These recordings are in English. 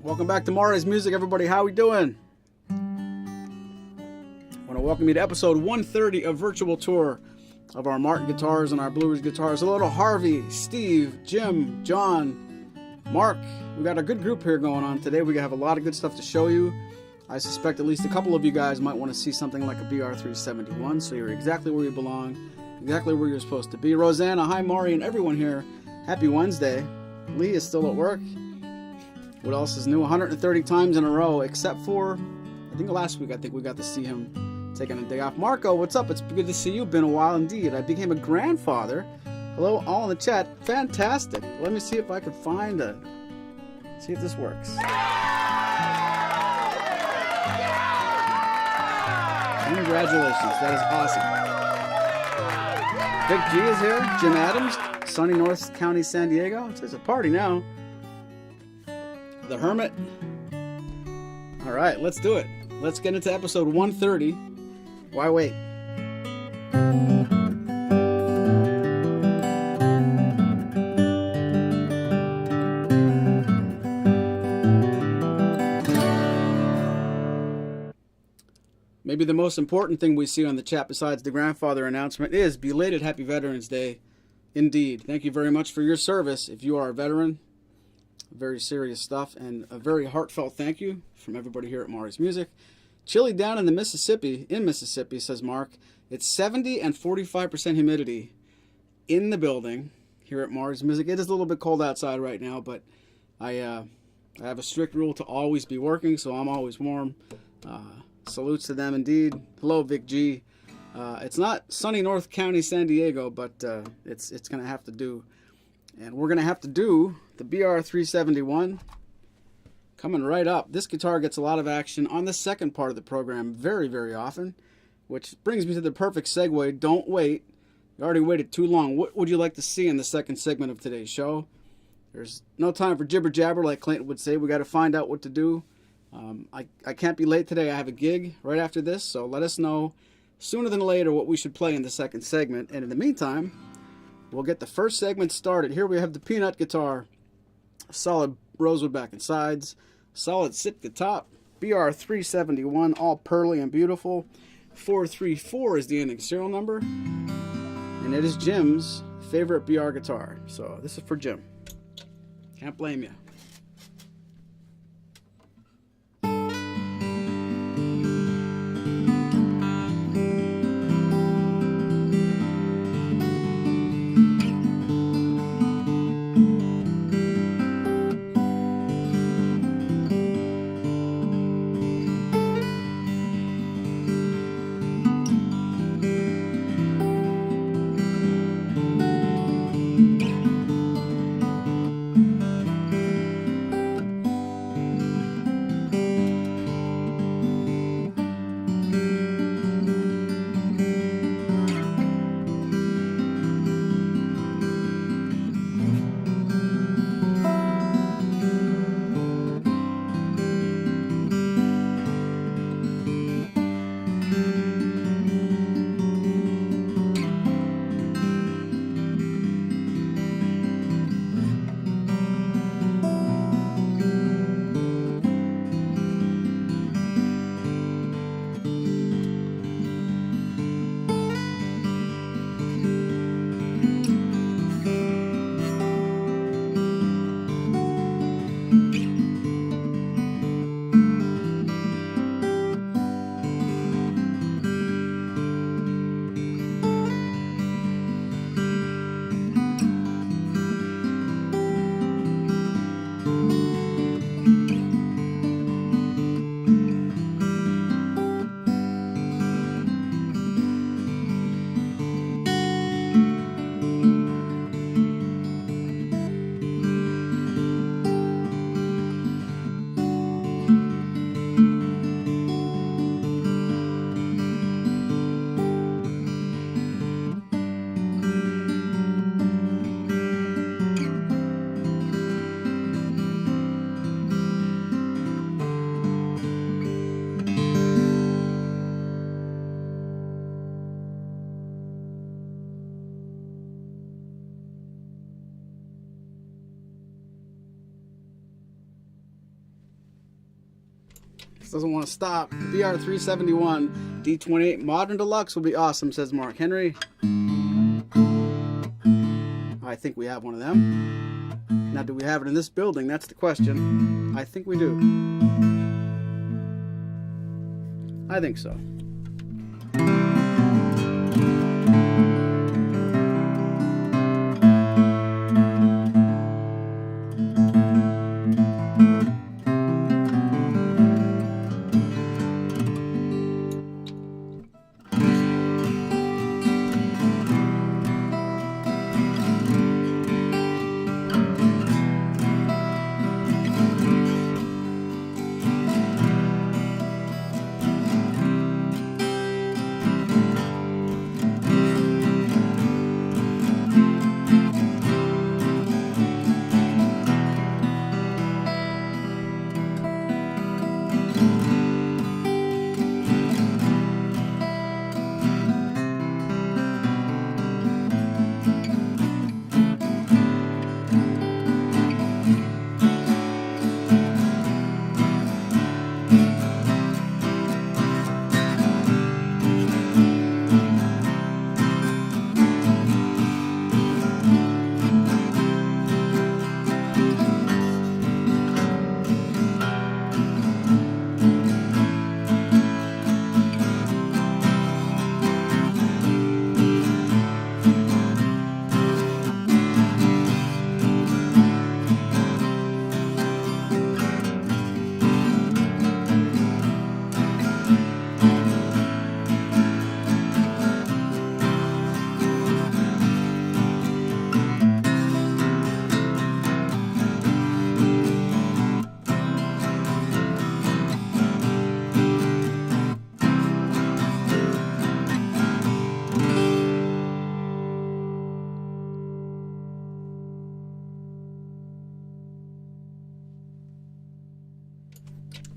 Welcome back to Maury's Music, everybody. How we doing? I want to welcome you to episode 130 of Virtual Tour of our Martin guitars and our Blueridge guitars. Hello to Harvey, Steve, Jim, John, Mark. We got a good group here going on today. We have a lot of good stuff to show you. I suspect at least a couple of you guys might want to see something like a BR371, so you're exactly where you belong, exactly where you're supposed to be. Rosanna, hi Maury, and everyone here. Happy Wednesday. Lee is still at work. What else is new? 130 times in a row, except for, I think last week, we got to see him taking a day off. Marco, what's up? It's good to see you. Been a while indeed. I became a grandfather. Hello, all in the chat. Fantastic. Let me see if I can find see if this works. Congratulations. That is awesome. Big G is here. Jim Adams, sunny North County, San Diego. It's a party now. The Hermit. All right, let's do it. Let's get into episode 130. Why wait? Maybe the most important thing we see on the chat besides the grandfather announcement is belated Happy Veterans Day. Indeed. Thank you very much for your service. If you are a veteran, very serious stuff, and a very heartfelt thank you from everybody here at Maury's Music. Chilly down in Mississippi, says Mark. It's 70 and 45% humidity in the building here at Maury's Music. It is a little bit cold outside right now, but I have a strict rule to always be working, so I'm always warm. Salutes to them indeed. Hello, Vic G. It's not sunny North County, San Diego, but it's going to have to do. And we're going to have to do the BR371 coming right up. This guitar gets a lot of action on the second part of the program very, very often, which brings me to the perfect segue. Don't wait. You already waited too long. What would you like to see in the second segment of today's show? There's no time for jibber jabber, like Clayton would say. We got to find out what to do. I can't be late today. I have a gig right after this, so let us know sooner than later what we should play in the second segment. And in the meantime, we'll get the first segment started. Here we have the Peanut guitar, solid rosewood back and sides, solid Sitka top, BR371, all pearly and beautiful. 434 is the ending serial number, and it is Jim's favorite BR guitar. So this is for Jim. Can't blame you. doesn't want to stop. BR371 D28 Modern Deluxe will be awesome, says Mark Henry. I think we have one of them. Now, do we have it in this building? That's the question. I think we do. I think so.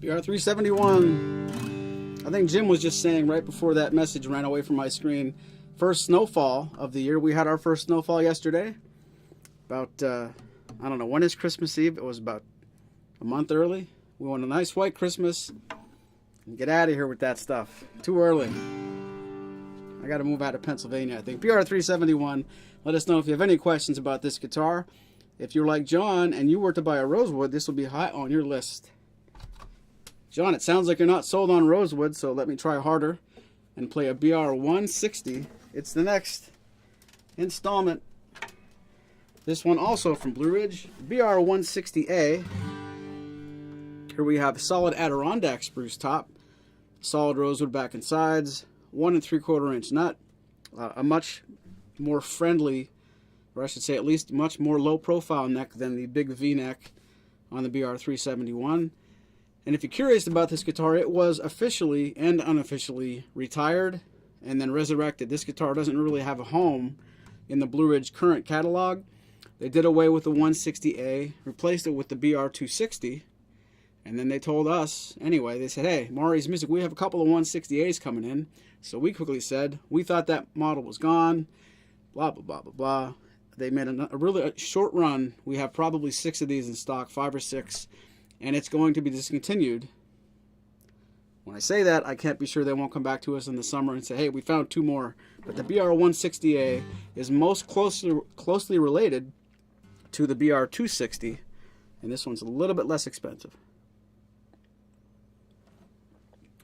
BR371. I think Jim was just saying right before that message ran away from my screen, first snowfall of the year. We had our first snowfall yesterday. About, I don't know, when is Christmas Eve? It was about a month early. We want a nice white Christmas. And get out of here with that stuff. Too early. I got to move out of Pennsylvania, I think. BR371. Let us know if you have any questions about this guitar. If you're like John and you were to buy a Rosewood, this will be high on your list. John, it sounds like you're not sold on Rosewood, so let me try harder and play a BR160. It's the next installment. This one also from Blueridge, BR160A. Here we have solid Adirondack spruce top, solid rosewood back and sides, 1 3/4 inch nut, a much more friendly, or I should say at least much more low profile neck than the big V neck on the BR371. And if you're curious about this guitar, it was officially and unofficially retired and then resurrected. This guitar doesn't really have a home in the Blueridge current catalog. They did away with the 160A, replaced it with the BR260, and then they told us, anyway, they said, hey, Maury's Music, we have a couple of 160As coming in. So we quickly said, we thought that model was gone, blah, blah, blah, blah, blah. They made a really short run. We have probably 6 of these in stock, 5 or 6. And it's going to be discontinued. When I say that, I can't be sure they won't come back to us in the summer and say, hey, we found 2 more. But the BR160A is most closely related to the BR260, and this one's a little bit less expensive.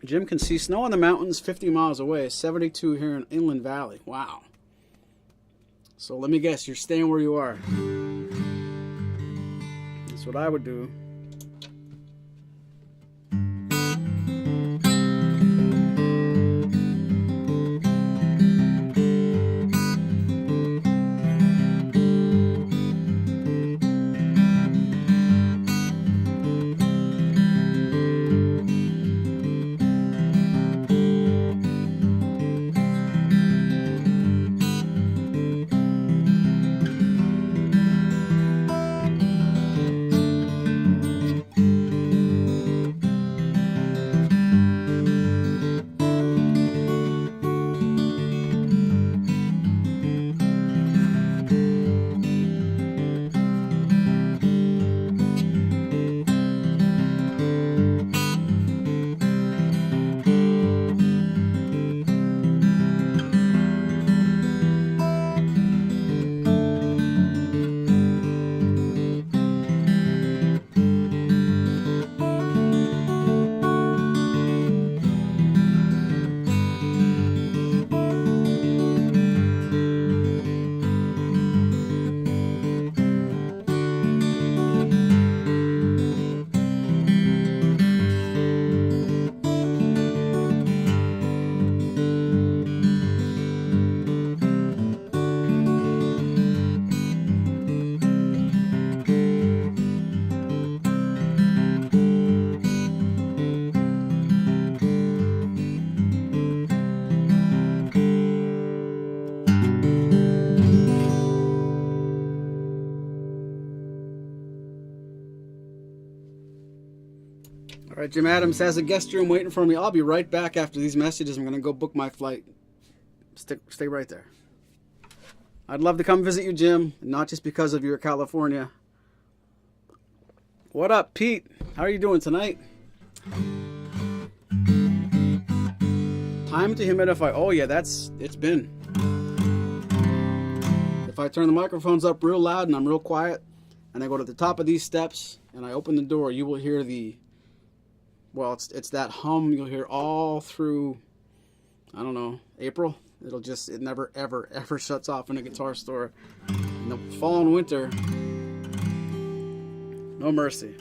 Jim can see snow on the mountains 50 miles away, 72 here in Inland Valley. Wow. So let me guess, you're staying where you are. That's what I would do. All right, Jim Adams has a guest room waiting for me. I'll be right back after these messages. I'm going to go book my flight. Stay right there. I'd love to come visit you, Jim, not just because of your California. What up, Pete? How are you doing tonight? Time to humidify. Oh, yeah, it's been. If I turn the microphones up real loud and I'm real quiet, and I go to the top of these steps and I open the door, you will hear it's that hum you'll hear all through, I don't know, April. It never, ever, ever shuts off in a guitar store. In the fall and winter, no mercy.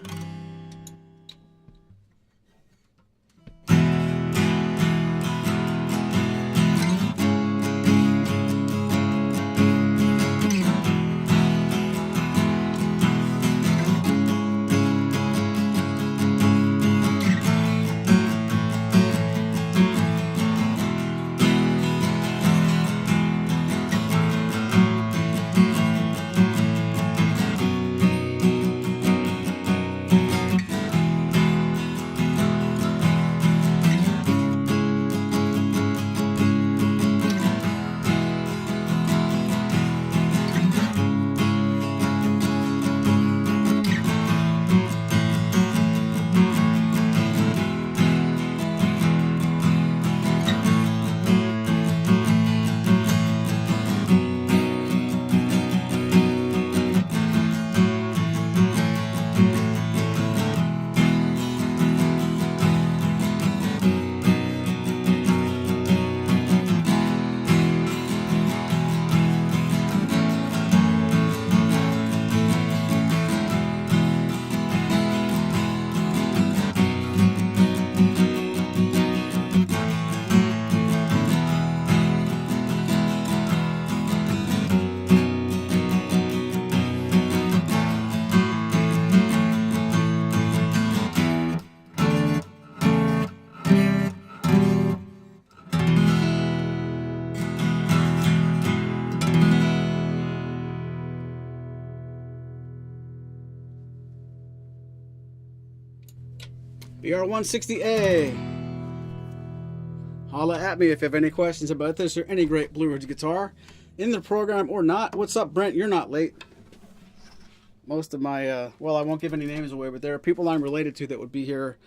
BR160A. Holla at me if you have any questions about this or any great Blueridge guitar in the program or not. What's up, Brent? You're not late. Most of my, well, I won't give any names away, but there are people I'm related to that would be here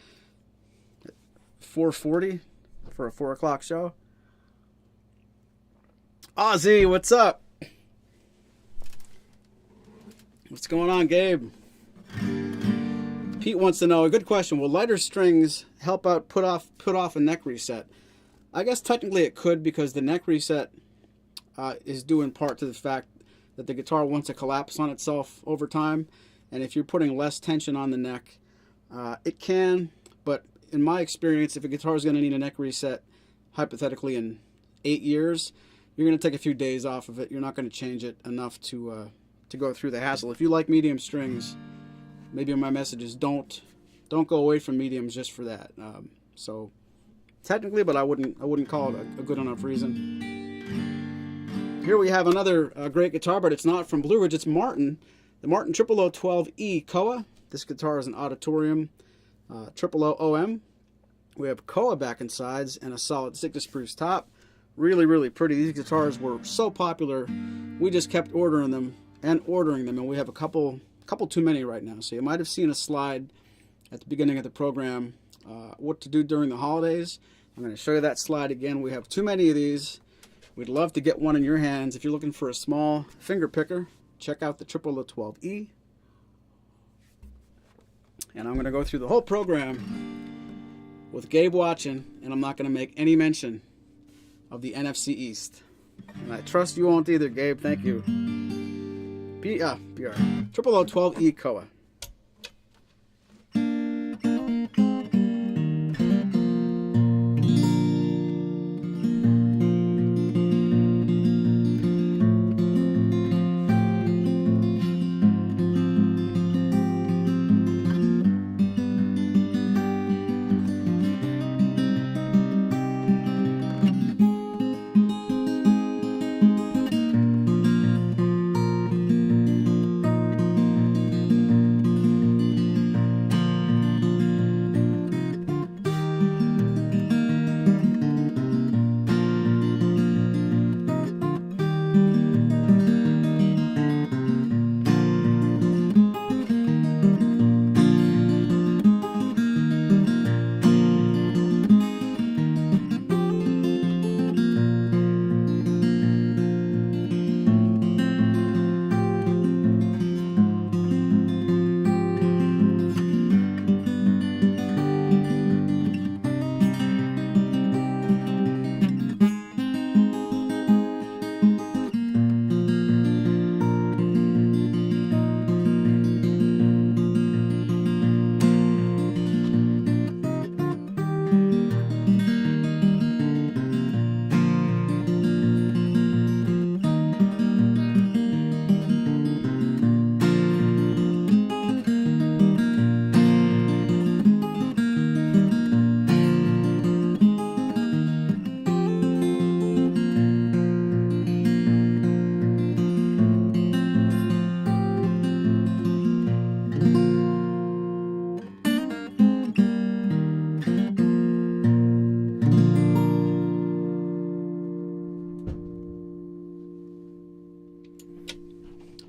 at 4:40 for a 4 o'clock show. Ozzy, what's up? What's going on, Gabe? Pete wants to know, a good question, will lighter strings help out put off a neck reset? I guess technically it could, because the neck reset is due in part to the fact that the guitar wants to collapse on itself over time, and if you're putting less tension on the neck, it can, but in my experience, if a guitar is going to need a neck reset, hypothetically in 8 years, you're going to take a few days off of it. You're not going to change it enough to go through the hassle. If you like medium strings, maybe my message is don't go away from mediums just for that. So technically, but I wouldn't call it a good enough reason. Here we have another great guitar, but it's not from Blueridge. It's Martin, the Martin 0012E Koa. This guitar is an Auditorium 000 OM. We have Koa back and sides and a solid thickness spruce top. Really, really pretty. These guitars were so popular, we just kept ordering them, and we have a couple too many right now. So you might have seen a slide at the beginning of the program, what to do during the holidays. I'm going to show you that slide again. We have too many of these. We'd love to get one in your hands. If you're looking for a small finger picker, check out the 0012E. And I'm going to go through the whole program with Gabe watching, and I'm not going to make any mention of the NFC East. And I trust you won't either, Gabe. Thank you. BR 0012E Koa.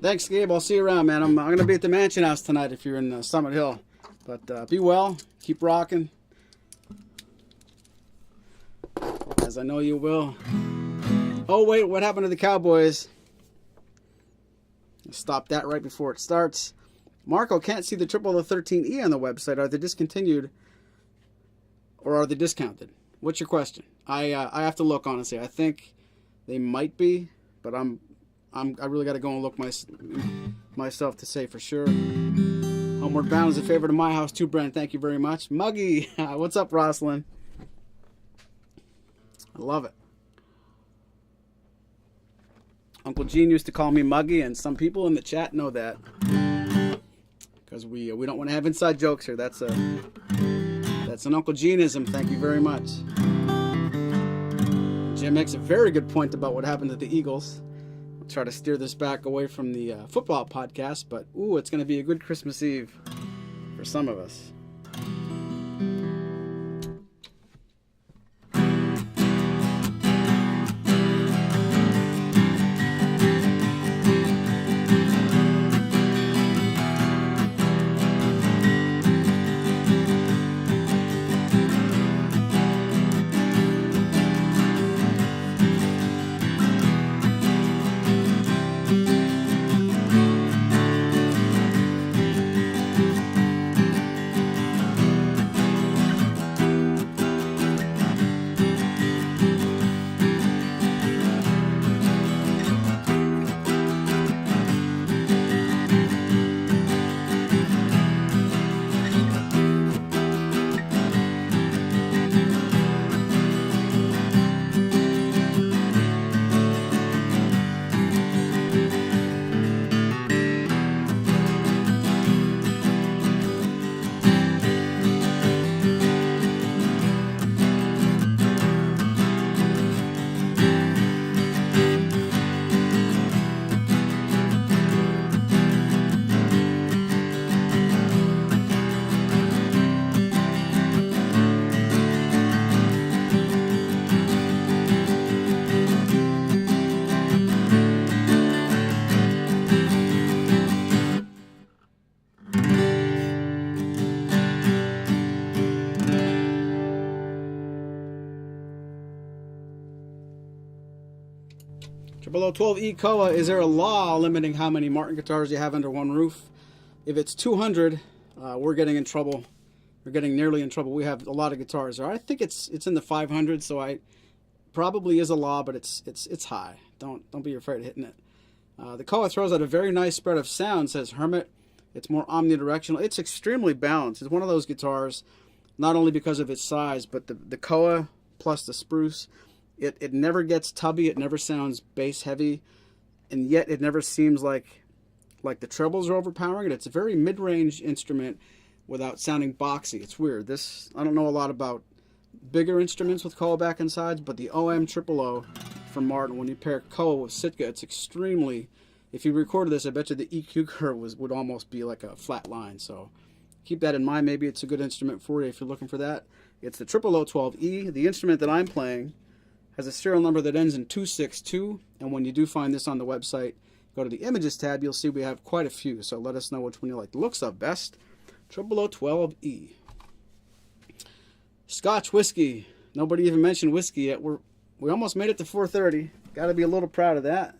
Thanks, Gabe. I'll see you around, man. I'm going to be at the Mansion House tonight if you're in Summit Hill. But be well. Keep rocking. As I know you will. Oh, wait. What happened to the Cowboys? Stop that right before it starts. Marco can't see the 0013E on the website. Are they discontinued or are they discounted? What's your question? I have to look, honestly. I think they might be, but I really got to go and look myself to say for sure. Homeward Bound is a favorite of my house too, Brent. Thank you very much. Muggy, what's up, Rosalind? I love it. Uncle Gene used to call me Muggy, and some people in the chat know that. Because we don't want to have inside jokes here. That's an Uncle Geneism. Thank you very much. Jim makes a very good point about what happened to the Eagles. I'll try to steer this back away from the football podcast, but ooh, it's going to be a good Christmas Eve for some of us. 0012E Koa, is there a law limiting how many Martin guitars you have under one roof? If it's 200, we're getting in trouble. We're getting nearly in trouble. We have a lot of guitars there. I think it's in the 500, so I probably is a law, but it's high. Don't be afraid of hitting it. The Koa throws out a very nice spread of sound, says Hermit. It's more omnidirectional. It's extremely balanced. It's one of those guitars, not only because of its size, but the Koa plus the spruce. It never gets tubby. It never sounds bass heavy, and yet it never seems like the trebles are overpowering it. It's a very mid-range instrument without sounding boxy. It's weird. I don't know a lot about bigger instruments with Koa back and sides, but the OM 000 from Martin, when you pair Koa with Sitka, it's extremely. If you recorded this, I bet you the EQ curve would almost be like a flat line. So keep that in mind. Maybe it's a good instrument for you if you're looking for that. It's the 0012E. The instrument that I'm playing has a serial number that ends in 262. And when you do find this on the website, go to the Images tab. You'll see we have quite a few. So let us know which one you like the looks of best. 0012E. Scotch whiskey. Nobody even mentioned whiskey yet. We almost made it to 4:30. Got to be a little proud of that.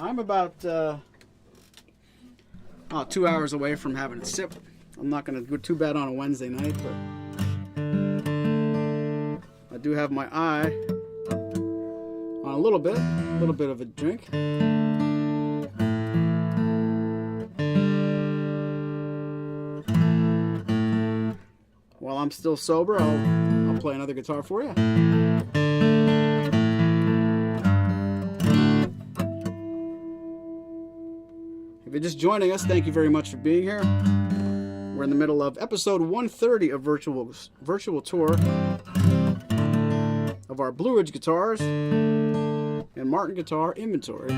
I'm about 2 hours away from having a sip. I'm not going to go too bad on a Wednesday night, but I do have my eye on a little bit of a drink. While I'm still sober, I'll play another guitar for you. If you're just joining us, thank you very much for being here. We're in the middle of episode 130 of virtual tour of our Blueridge guitars and Martin guitar inventory.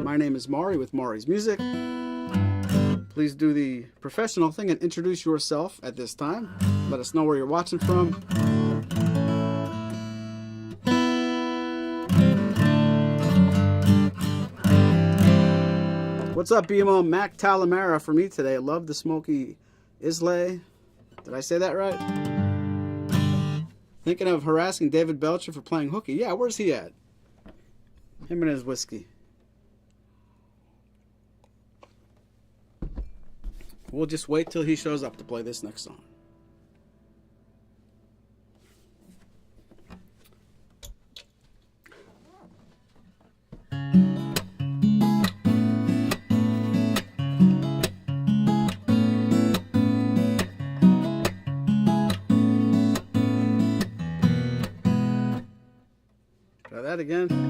My name is Maury with Maury's Music. Please do the professional thing and introduce yourself at this time. Let us know where you're watching from. What's up, BMO? Mac Talamera for me today. Love the smoky Islay. Did I say that right? Thinking of harassing David Belcher for playing hooky. Yeah, where's he at? Him and his whiskey. We'll just wait till he shows up to play this next song. Try that again.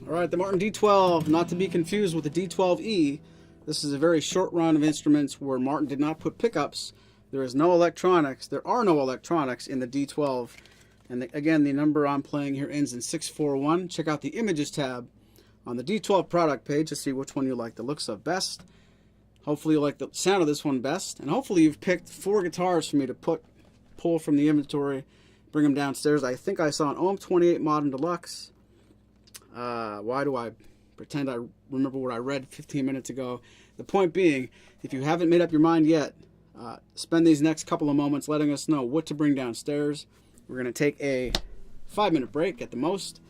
All right, the Martin D12, not to be confused with the D12E. This is a very short run of instruments where Martin did not put pickups. There is no electronics. There are no electronics in the D12. And again, the number I'm playing here ends in 641. Check out the Images tab on the D12 product page to see which one you like the looks of best. Hopefully you like the sound of this one best. And hopefully you've picked 4 guitars for me to pull from the inventory, bring them downstairs. I think I saw an Ohm 28 Modern Deluxe. Why do I pretend I remember what I read 15 minutes ago? The point being, if you haven't made up your mind yet, spend these next couple of moments letting us know what to bring downstairs. We're going to take a 5-minute break at the most.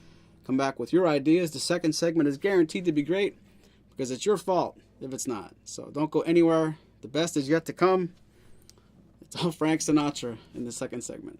Come back with your ideas. The second segment is guaranteed to be great because it's your fault if it's not. So don't go anywhere. The best is yet to come. It's all Frank Sinatra in the second segment.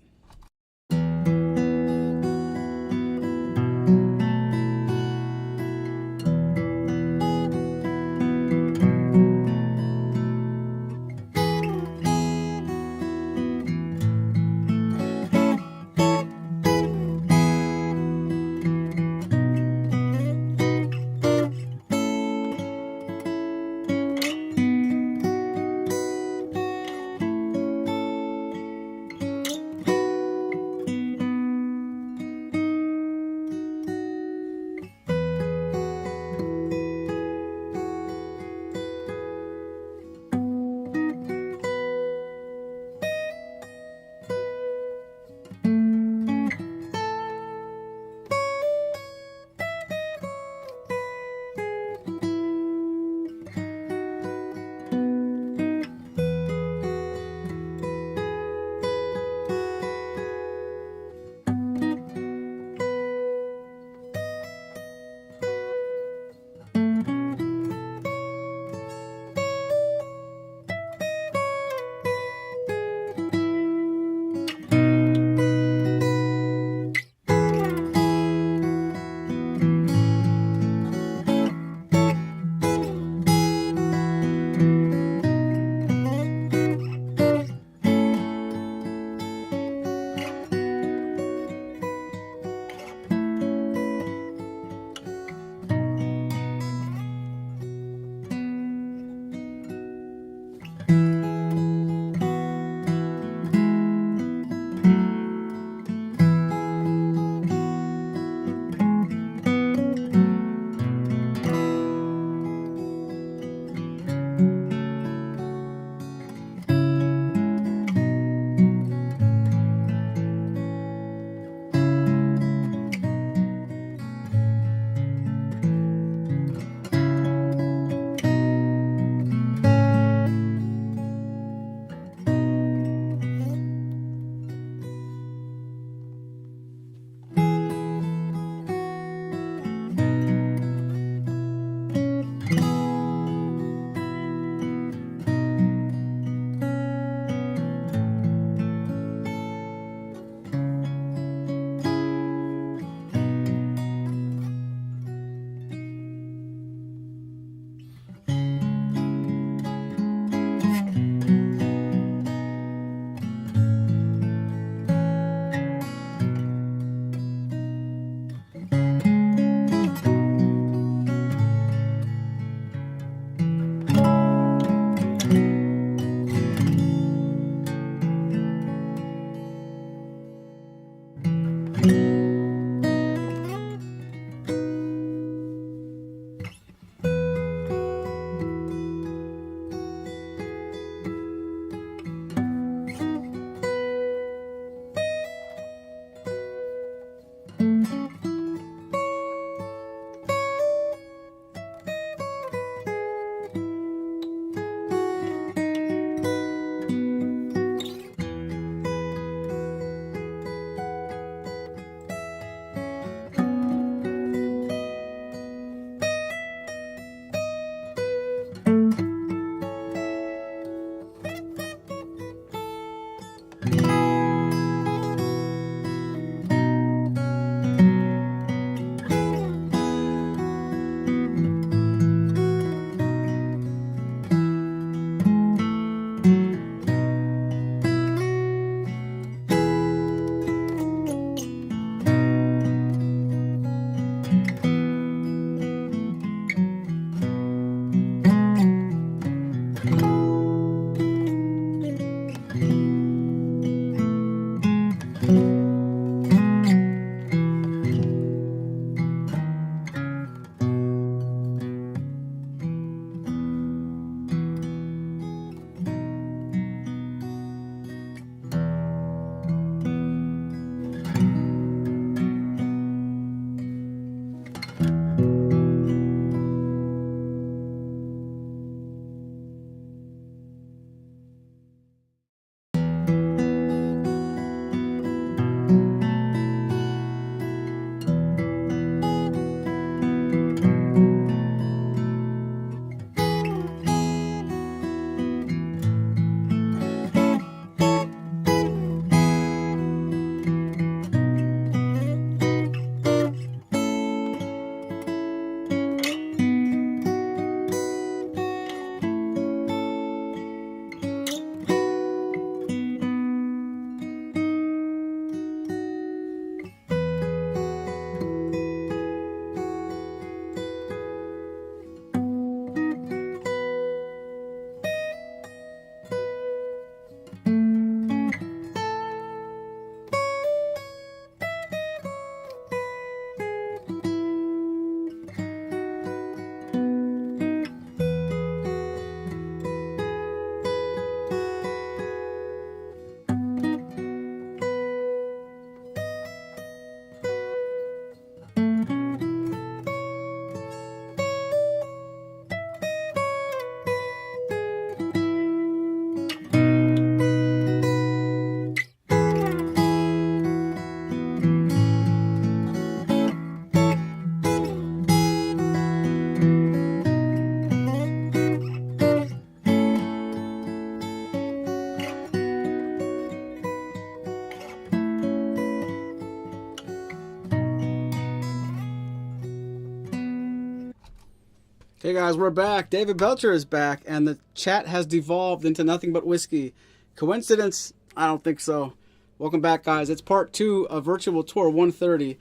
Okay, guys, we're back. David Belcher is back, and the chat has devolved into nothing but whiskey. Coincidence? I don't think so. Welcome back, guys. It's part 2 of Virtual Tour 130.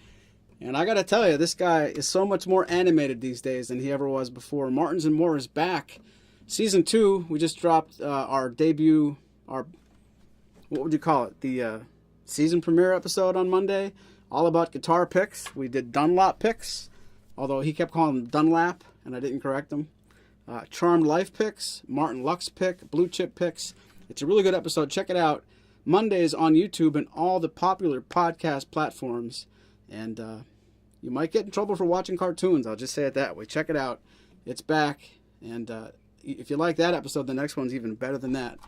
And I got to tell you, this guy is so much more animated these days than he ever was before. Martins and More is back. Season 2, we just dropped our debut, what would you call it? The season premiere episode on Monday. All about guitar picks. We did Dunlop picks, although he kept calling them Dunlap, and I didn't correct him. Charmed Life picks, Martin Lux pick, Blue Chip picks. It's a really good episode. Check it out. Mondays on YouTube and all the popular podcast platforms. And you might get in trouble for watching cartoons. I'll just say it that way. Check it out. It's back. And if you like that episode, the next one's even better than that.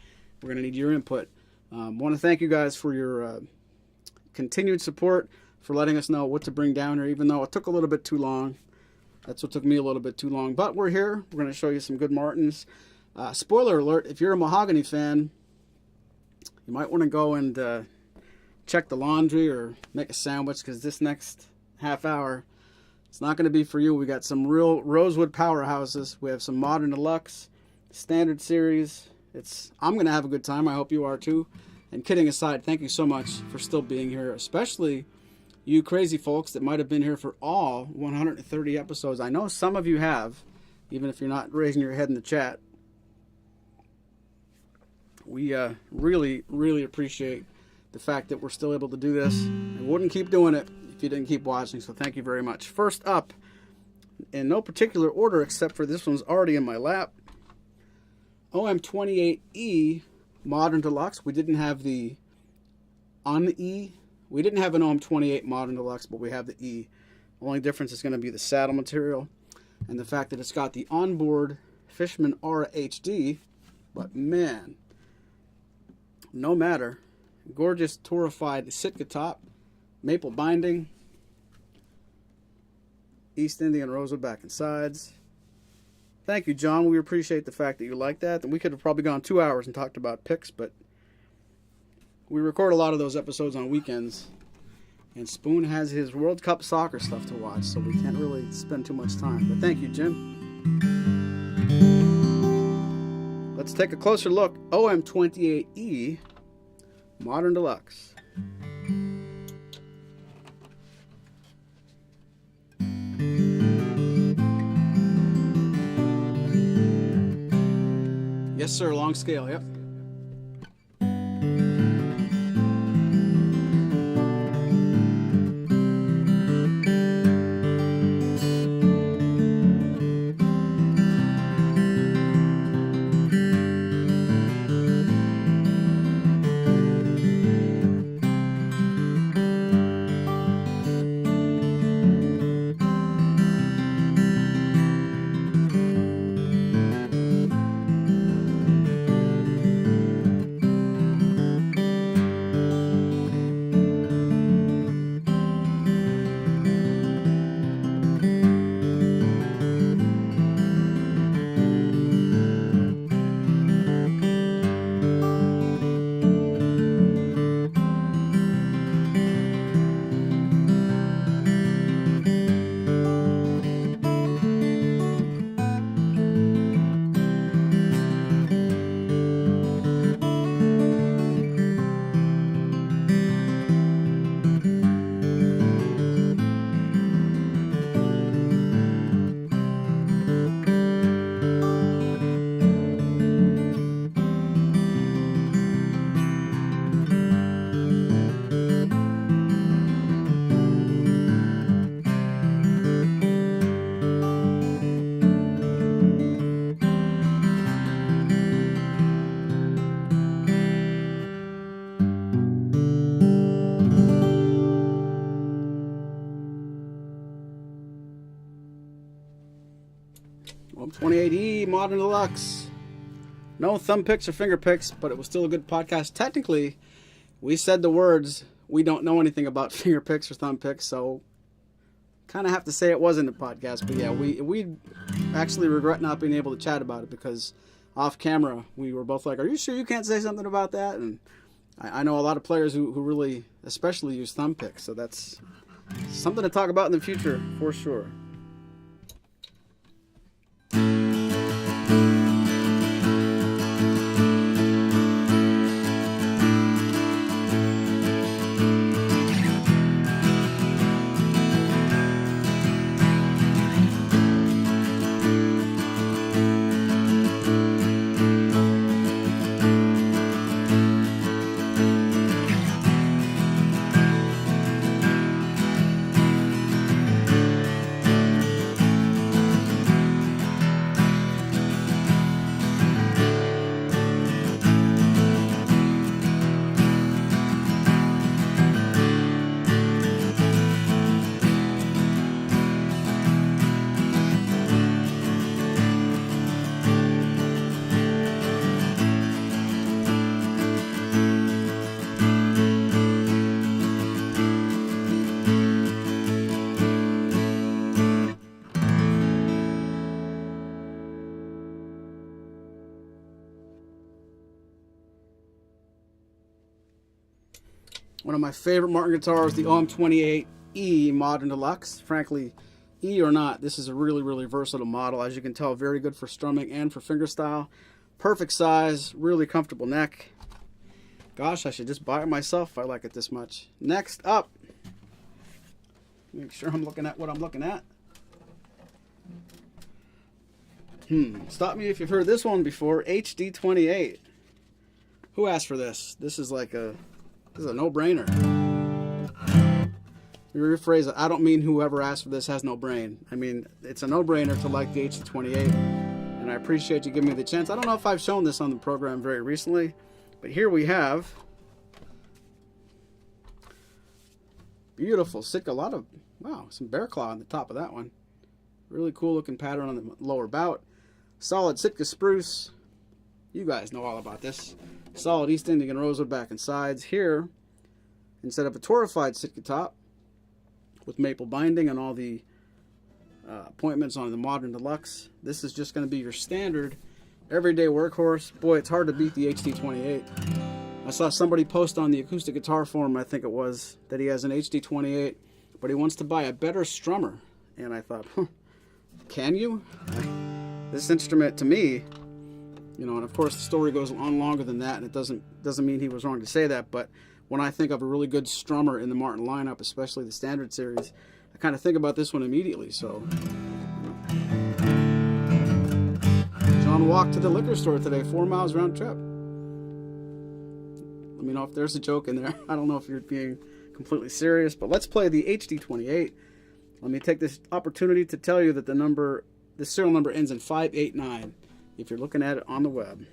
We're going to need your input. Want to thank you guys for your continued support, for letting us know what to bring down here, even though it took a little bit too long. That's what took me a little bit too long. But we're here. We're going to show you some good Martins. Spoiler alert, if you're a Mahogany fan, you might want to go and check the laundry or make a sandwich, because this next half hour, it's not going to be for you. We got some real Rosewood powerhouses. We have some Modern Deluxe, Standard Series. I'm going to have a good time. I hope you are too. And kidding aside, thank you so much for still being here, especially you crazy folks that might have been here for all 130 episodes. I know some of you have, even if you're not raising your head in the chat. We really, really appreciate the fact that we're still able to do this. I wouldn't keep doing it if you didn't keep watching, so thank you very much. First up, in no particular order except for this one's already in my lap, OM28E Modern Deluxe. We didn't have the E. We didn't have an OM28 Modern Deluxe, but we have the E. Only difference is going to be the saddle material and the fact that it's got the onboard Fishman Aura HD. But man, no matter. Gorgeous Torified Sitka top, maple binding, East Indian rosewood back and sides. Thank you, John. We appreciate the fact that you like that. And we could have probably gone 2 hours and talked about picks, but we record a lot of those episodes on weekends, and Spoon has his World Cup soccer stuff to watch, so we can't really spend too much time. But thank you, Jim. Let's take a closer look. OM28E Modern Deluxe. Yes, sir. Long scale. Yep. Well, 28E Modern Deluxe. No thumb picks or finger picks, but it was still a good podcast. Technically, we said the words, we don't know anything about finger picks or thumb picks, so kind of have to say it wasn't a podcast. But yeah, we actually regret not being able to chat about it, because off camera we were both like, are you sure you can't say something about that? And I know a lot of players who really especially use thumb picks, so that's something to talk about in the future for sure. One of my favorite Martin guitars, the OM28E Modern Deluxe. Frankly, E or not, this is a really, really versatile model. As you can tell, very good for strumming and for fingerstyle. Perfect size, really comfortable neck. Gosh, I should just buy it myself if I like it this much. Next up, make sure I'm looking at what I'm looking at. Stop me if you've heard this one before. HD28. Who asked for this? This is like a no-brainer. You rephrase it. I don't mean whoever asked for this has no brain. I mean, it's a no-brainer to like the HD28, and I appreciate you giving me the chance. I don't know if I've shown this on the program very recently, but here we have beautiful Sitka. A lot of, wow, some bear claw on the top of that one. Really cool looking pattern on the lower bout. Solid Sitka spruce. You guys know all about this. Solid East Indian rosewood back and sides. Here, instead of a torrefied Sitka top with maple binding and all the appointments on the Modern Deluxe, this is just going to be your standard everyday workhorse. Boy, it's hard to beat the HD28. I saw somebody post on the acoustic guitar forum, I think it was, that he has an HD28, but he wants to buy a better strummer. And I thought, can you? This instrument, to me, you know, and of course the story goes on longer than that, and it doesn't mean he was wrong to say that, but when I think of a really good strummer in the Martin lineup, especially the standard series, I kind of think about this one immediately. So, John walked to the liquor store today, 4 miles round trip. Let me know if there's a joke in there. I don't know if you're being completely serious, but let's play the HD28. Let me take this opportunity to tell you that the serial number ends in 589 if you're looking at it on the web.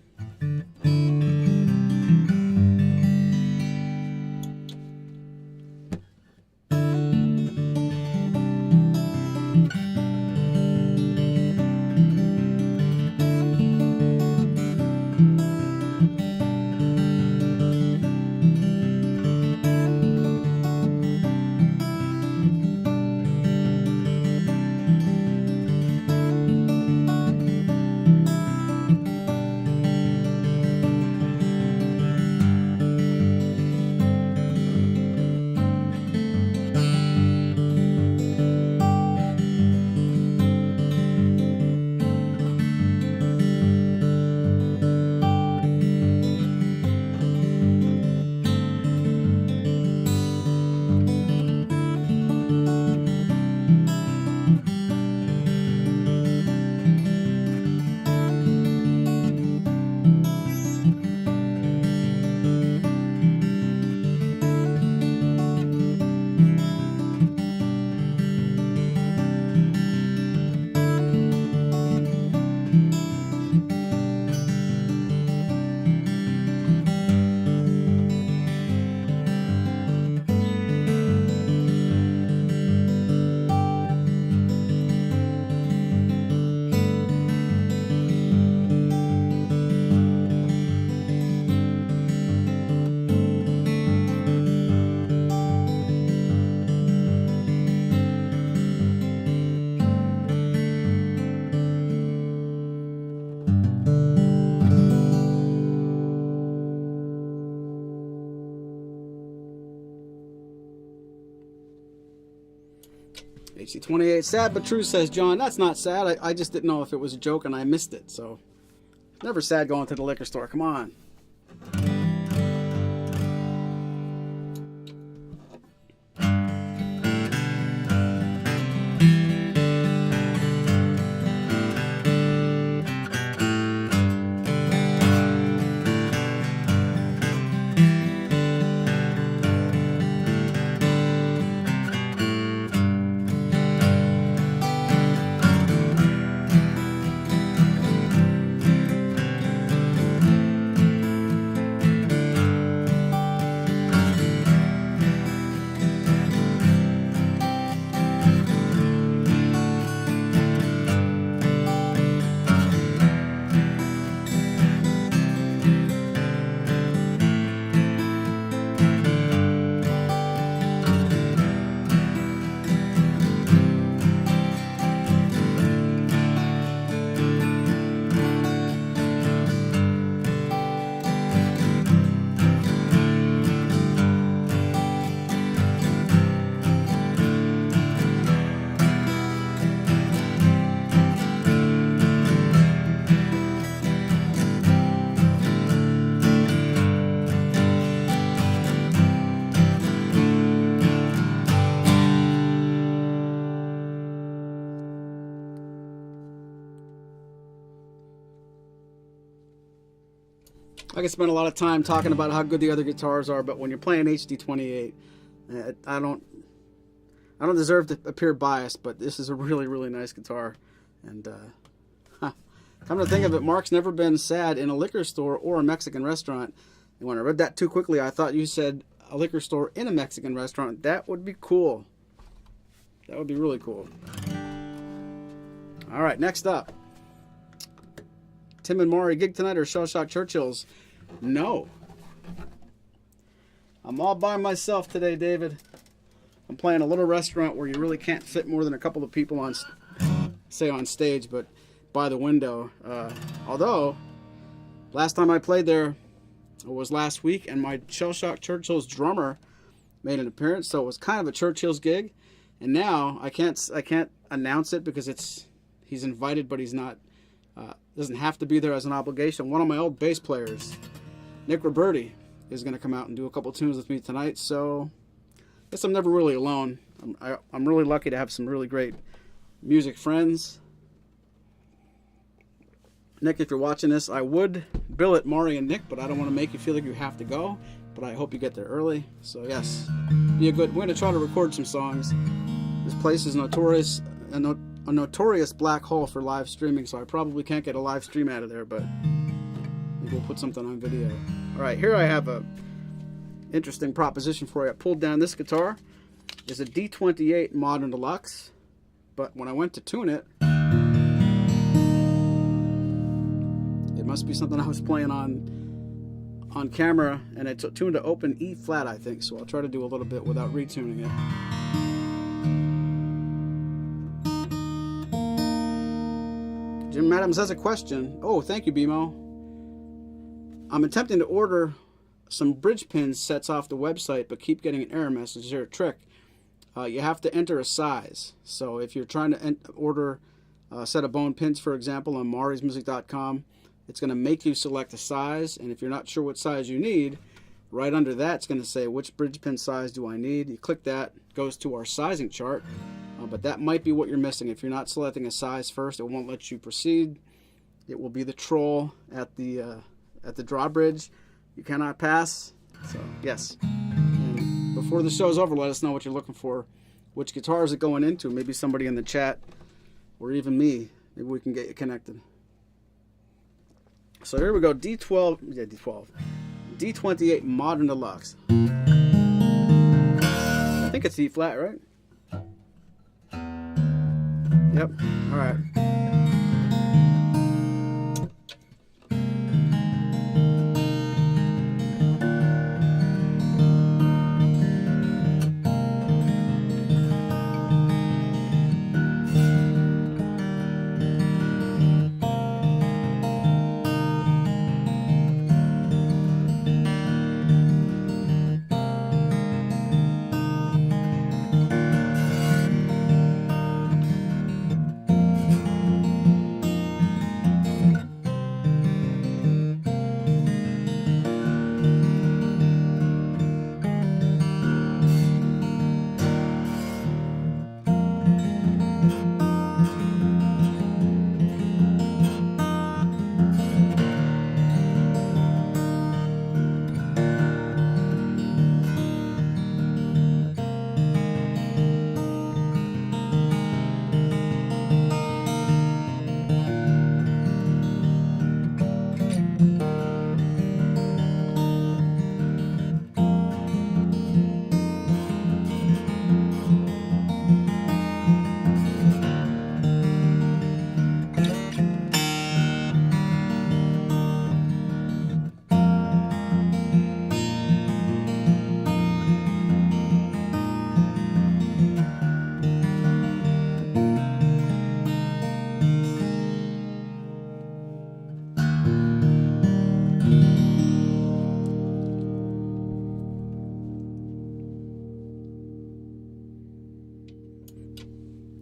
HD28, sad but true, says John. That's not sad. I just didn't know if it was a joke and I missed it. So, never sad going to the liquor store. Come on. I could spend a lot of time talking about how good the other guitars are, but when you're playing HD28, I don't deserve to appear biased, but this is a really, really nice guitar. And come to think of it, Mark's never been sad in a liquor store or a Mexican restaurant. And when I read that too quickly, I thought you said a liquor store in a Mexican restaurant. That would be cool. That would be really cool. All right, next up. Tim and Maury gig tonight or Shell Shock Churchills? No. I'm all by myself today, David. I'm playing a little restaurant where you really can't fit more than a couple of people on stage, but by the window. Although, last time I played there was last week, and my Shell Shock Churchills drummer made an appearance, so it was kind of a Churchills gig. And now I can't announce it because he's invited, but he's not. Doesn't have to be there as an obligation. One of my old bass players, Nick Roberti, is going to come out and do a couple tunes with me tonight. So I guess I'm never really alone. I'm really lucky to have some really great music friends. Nick, if you're watching this, I would bill it Maury and Nick, but I don't want to make you feel like you have to go. But I hope you get there early. So yes, we're going to try to record some songs. This place is notorious. A notorious black hole for live streaming, so I probably can't get a live stream out of there, but maybe we'll put something on video. All right, here I have a interesting proposition for you. I pulled down this guitar. It's a D28 Modern Deluxe, but when I went to tune it, it must be something I was playing on camera, and it's tuned to open E flat, I think, so I'll try to do a little bit without retuning it. Jim Adams has a question. Oh, thank you, BMO. I'm attempting to order some bridge pin sets off the website, but keep getting an error message. Is there a trick? You have to enter a size. So if you're trying to order a set of bone pins, for example, on maurysmusic.com, it's going to make you select a size. And if you're not sure what size you need, right under that, it's going to say, which bridge pin size do I need? You click that, it goes to our sizing chart. But that might be what you're missing. If you're not selecting a size first, it won't let you proceed. It will be the troll at the drawbridge. You cannot pass. So yes. And before the show's over, let us know what you're looking for. Which guitars are going into? Maybe somebody in the chat, or even me. Maybe we can get you connected. So here we go. D12. Yeah, D12. D28 Modern Deluxe. I think it's E flat, right? Yep. All right.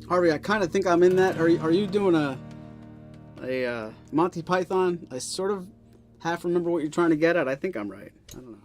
Harvey, I kind of think I'm in that. Are you doing a Monty Python? I sort of half remember what you're trying to get at. I think I'm right. I don't know.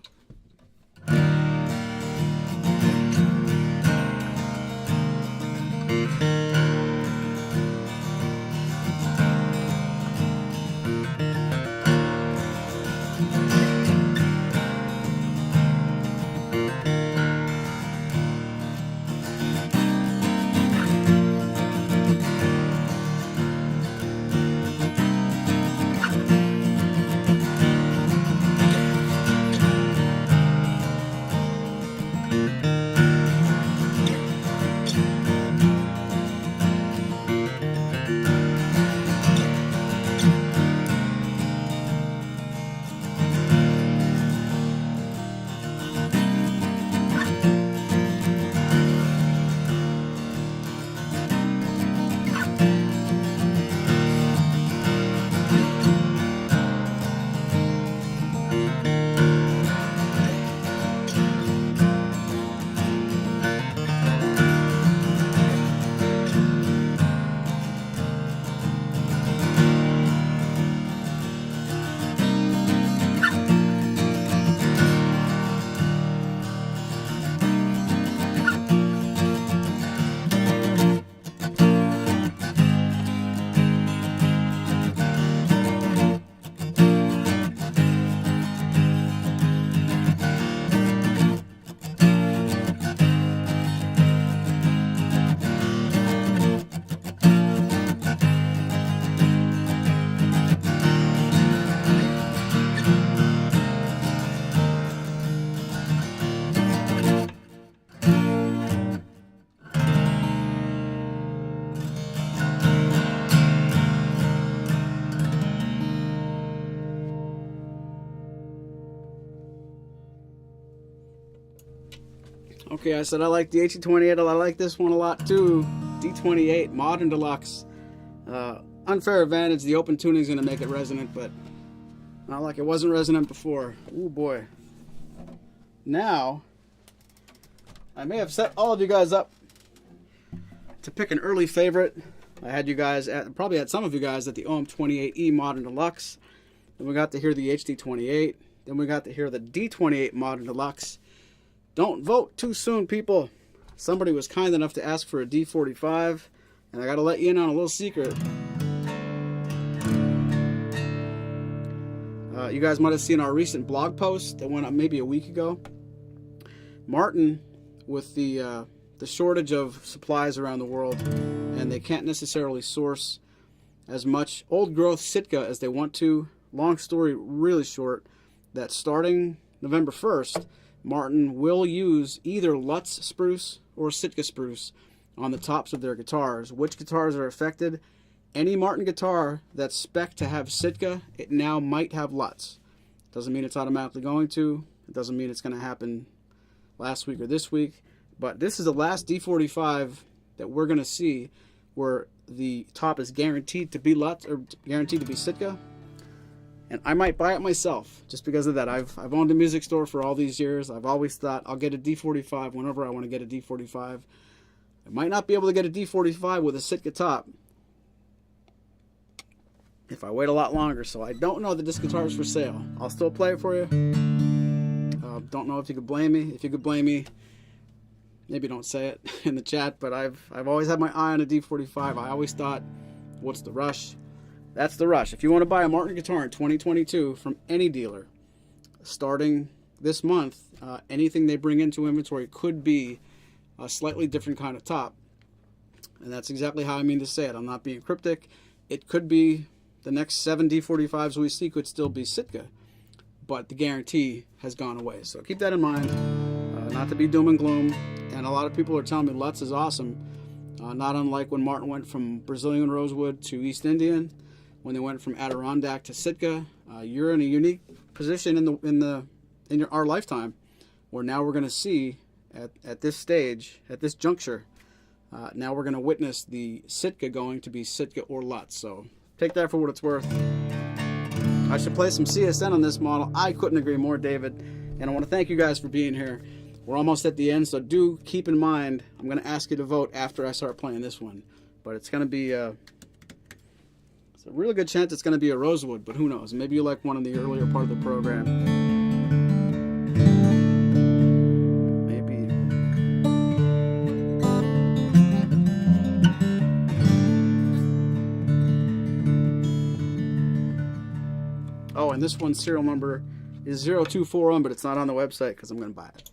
Okay, I said I like the HD28. I like this one a lot too. D28 Modern Deluxe. Unfair advantage. The open tuning is going to make it resonant, but not like it wasn't resonant before. Oh boy. Now, I may have set all of you guys up to pick an early favorite. I had you guys probably had some of you guys at the OM28E Modern Deluxe. Then we got to hear the HD28. Then we got to hear the D28 Modern Deluxe. Don't vote too soon, people. Somebody was kind enough to ask for a D45, and I got to let you in on a little secret. You guys might have seen our recent blog post that went up maybe a week ago. Martin, with the shortage of supplies around the world, and they can't necessarily source as much old growth Sitka as they want to. Long story really short, that starting November 1st, Martin will use either Lutz spruce or Sitka spruce on the tops of their guitars. Which guitars are affected? Any Martin guitar that's spec'd to have Sitka, it now might have Lutz. Doesn't mean it's automatically going to. It doesn't mean it's going to happen last week or this week. But this is the last D45 that we're going to see where the top is guaranteed to be Lutz or guaranteed to be Sitka. And I might buy it myself just because of that. I've owned a music store for all these years. I've always thought I'll get a D45 whenever I want to get a D45. I might not be able to get a D45 with a Sitka top if I wait a lot longer. So I don't know that this guitar is for sale. I'll still play it for you. Don't know if you could blame me. If you could blame me, maybe don't say it in the chat. But I've always had my eye on a D45. I always thought, what's the rush? That's the rush. If you want to buy a Martin guitar in 2022 from any dealer, starting this month, anything they bring into inventory could be a slightly different kind of top. And that's exactly how I mean to say it. I'm not being cryptic. It could be the next 7 D45s we see could still be Sitka, but the guarantee has gone away. So keep that in mind, not to be doom and gloom. And a lot of people are telling me Lutz is awesome, not unlike when Martin went from Brazilian Rosewood to East Indian, when they went from Adirondack to Sitka. You're in a unique position in our lifetime, where now we're going to see at this stage, at this juncture, now we're going to witness the Sitka going to be Sitka or Lutz. So take that for what it's worth. I should play some CSN on this model. I couldn't agree more, David. And I want to thank you guys for being here. We're almost at the end, so do keep in mind, I'm going to ask you to vote after I start playing this one. But it's going to be it's a really good chance it's going to be a Rosewood, but who knows? Maybe you like one in the earlier part of the program. Maybe. Oh, and this one's serial number is 0241, but it's not on the website because I'm going to buy it.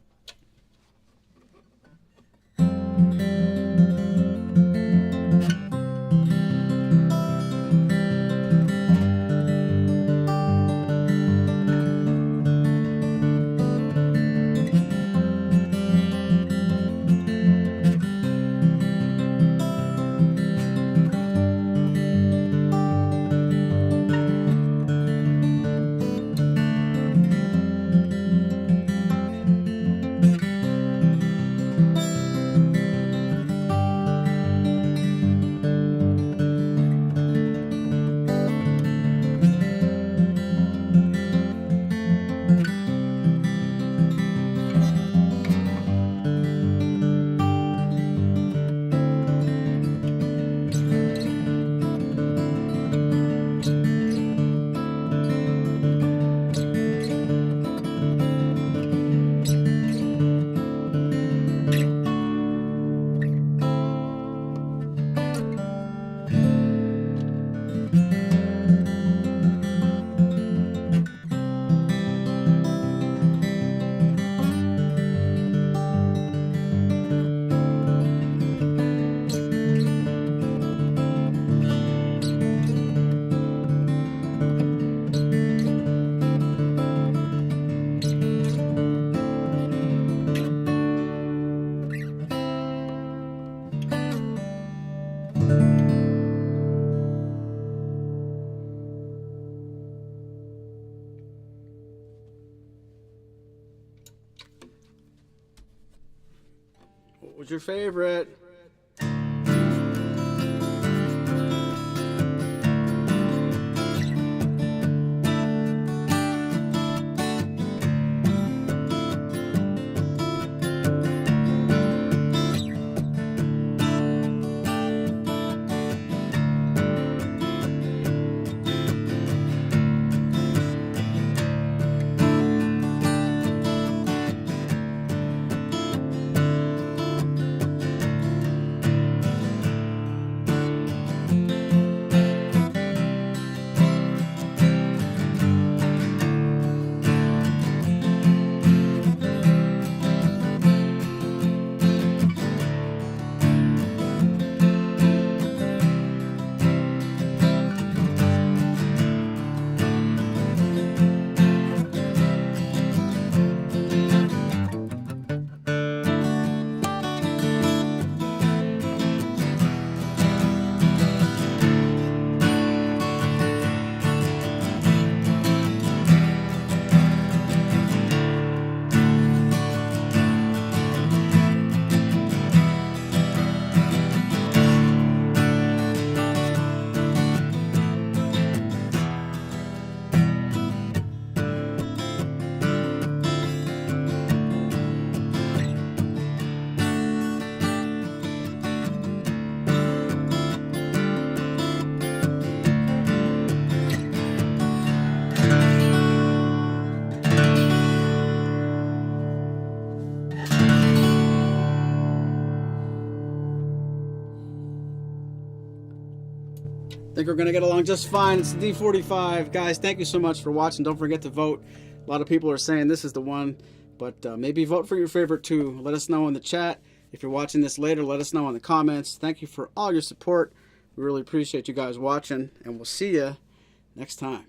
Who's your favorite? I think we're going to get along just fine. It's the D45. Guys, thank you so much for watching. Don't forget to vote. A lot of people are saying this is the one, but maybe vote for your favorite too. Let us know in the chat. If you're watching this later, let us know in the comments. Thank you for all your support. We really appreciate you guys watching, and we'll see you next time.